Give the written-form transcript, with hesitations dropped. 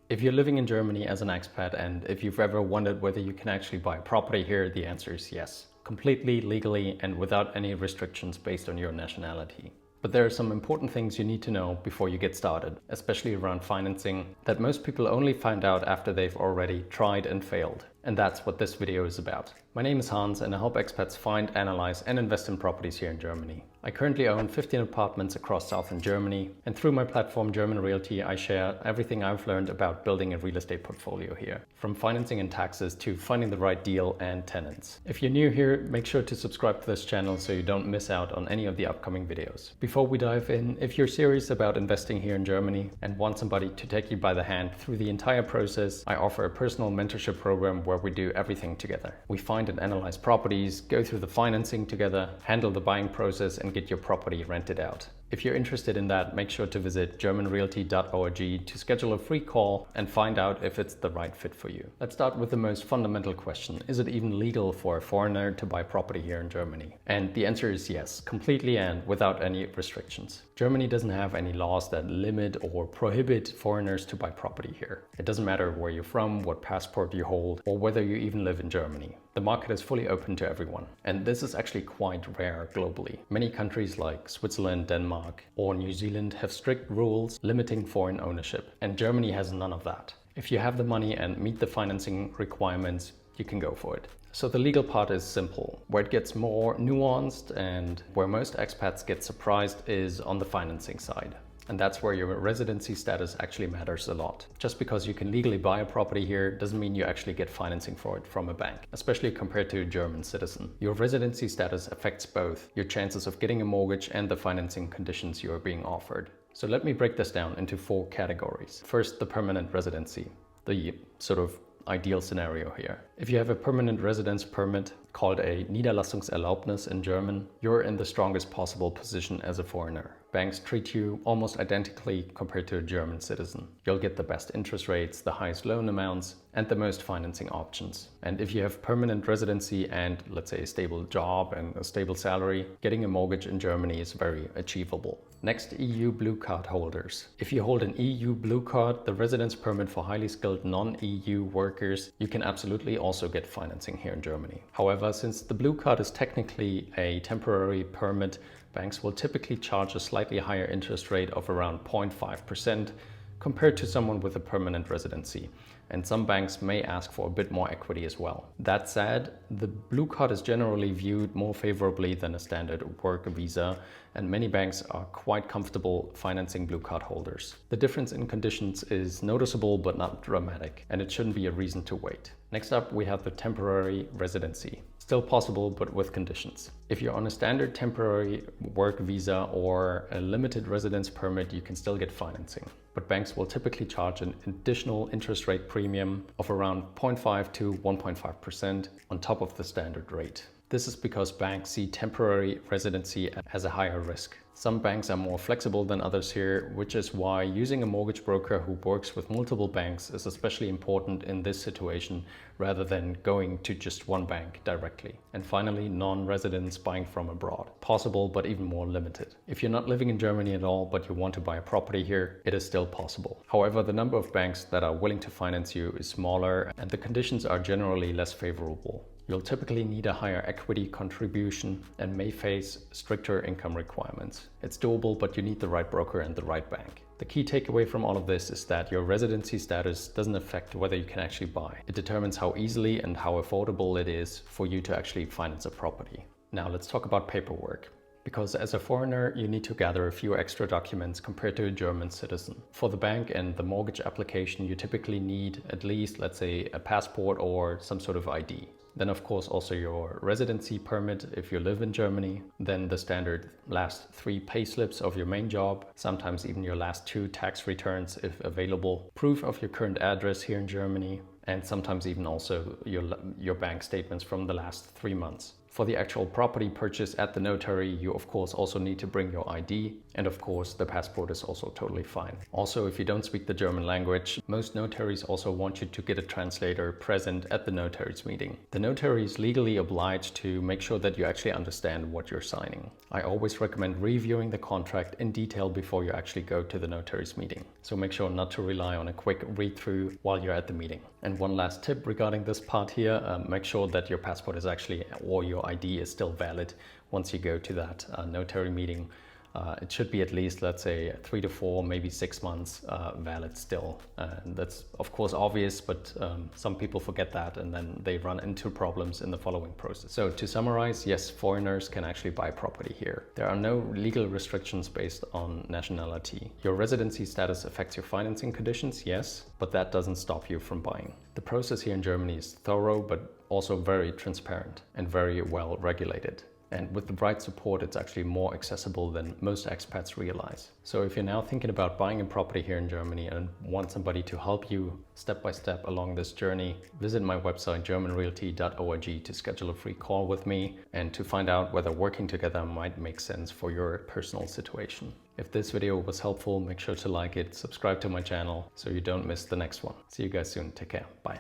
If you're living in Germany as an expat and if you've ever wondered whether you can actually buy a property here, the answer is yes. Completely legally and without any restrictions based on your nationality. But there are some important things you need to know before you get started, especially around financing, that most people only find out after they've already tried and failed. And that's what this video is about. My name is Hans and I help expats find, analyze and invest in properties here in Germany. I currently own 15 apartments across southern Germany, and through my platform German Realty I share everything I've learned about building a real estate portfolio here, from financing and taxes to finding the right deal and tenants. If you're new here, make sure to subscribe to this channel so you don't miss out on any of the upcoming videos. Before we dive in, if you're serious about investing here in Germany and want somebody to take you by the hand through the entire process, I offer a personal mentorship program where we do everything together. We find and analyze properties, go through the financing together, handle the buying process and get your property rented out. If you're interested in that, make sure to visit germanrealty.org to schedule a free call and find out if it's the right fit for you. Let's start with the most fundamental question. Is it even legal for a foreigner to buy property here in Germany? And the answer is yes, completely and without any restrictions. Germany doesn't have any laws that limit or prohibit foreigners to buy property here. It doesn't matter where you're from, what passport you hold, or whether you even live in Germany. The market is fully open to everyone. And this is actually quite rare globally. Many countries like Switzerland, Denmark, or New Zealand have strict rules limiting foreign ownership. And Germany has none of that. If you have the money and meet the financing requirements, you can go for it. So the legal part is simple. Where it gets more nuanced and where most expats get surprised is on the financing side. And that's where your residency status actually matters a lot. Just because you can legally buy a property here doesn't mean you actually get financing for it from a bank, especially compared to a German citizen. Your residency status affects both your chances of getting a mortgage and the financing conditions you are being offered. So let me break this down into 4 categories. First, the permanent residency, the sort of ideal scenario here. If you have a permanent residence permit, called a Niederlassungserlaubnis in German, you're in the strongest possible position as a foreigner. Banks treat you almost identically compared to a German citizen. You'll get the best interest rates, the highest loan amounts, and the most financing options. And if you have permanent residency and, let's say, a stable job and a stable salary, getting a mortgage in Germany is very achievable. Next, EU Bluecard holders. If you hold an EU Bluecard, the residence permit for highly skilled non-EU workers, you can absolutely also get financing here in Germany. However, since the Bluecard is technically a temporary permit, banks will typically charge a slightly higher interest rate of around 0.5% compared to someone with a permanent residency. And some banks may ask for a bit more equity as well. That said, the Bluecard is generally viewed more favorably than a standard work visa, and many banks are quite comfortable financing Bluecard holders. The difference in conditions is noticeable but not dramatic, and it shouldn't be a reason to wait. Next up, we have the temporary residency. Still possible, but with conditions. If you're on a standard temporary work visa or a limited residence permit, you can still get financing. But banks will typically charge an additional interest rate premium of around 0.5 to 1.5% on top of the standard rate. This is because banks see temporary residency as a higher risk. Some banks are more flexible than others here, which is why using a mortgage broker who works with multiple banks is especially important in this situation rather than going to just one bank directly. And finally, non-residents buying from abroad. Possible, but even more limited. If you're not living in Germany at all, but you want to buy a property here, it is still possible. However, the number of banks that are willing to finance you is smaller and the conditions are generally less favorable. You'll typically need a higher equity contribution and may face stricter income requirements. It's doable, but you need the right broker and the right bank. The key takeaway from all of this is that your residency status doesn't affect whether you can actually buy. It determines how easily and how affordable it is for you to actually finance a property. Now let's talk about paperwork. Because as a foreigner, you need to gather a few extra documents compared to a German citizen. For the bank and the mortgage application, you typically need at least, let's say, a passport or some sort of ID. Then of course also your residency permit if you live in Germany, then the standard last 3 payslips of your main job, sometimes even your last 2 tax returns if available, proof of your current address here in Germany, and sometimes even also your bank statements from the last 3 months. For the actual property purchase at the notary, you of course also need to bring your ID, and of course the passport is also totally fine. Also, if you don't speak the German language, most notaries also want you to get a translator present at the notary's meeting. The notary is legally obliged to make sure that you actually understand what you're signing. I always recommend reviewing the contract in detail before you actually go to the notary's meeting. So make sure not to rely on a quick read-through while you're at the meeting. And one last tip regarding this part here, make sure that your passport is actually, or your ID is still valid once you go to that notary meeting. It should be at least, let's say, 3 to 4, maybe 6 months valid still. And that's of course obvious, but some people forget that and then they run into problems in the following process. So to summarize, yes, foreigners can actually buy property here. There are no legal restrictions based on nationality. Your residency status affects your financing conditions, yes, but that doesn't stop you from buying. The process here in Germany is thorough, but also very transparent and very well regulated. And with the right support, it's actually more accessible than most expats realize. So if you're now thinking about buying a property here in Germany and want somebody to help you step by step along this journey, visit my website germanrealty.org to schedule a free call with me and to find out whether working together might make sense for your personal situation. If this video was helpful, make sure to like it, subscribe to my channel so you don't miss the next one. See you guys soon. Take care. Bye.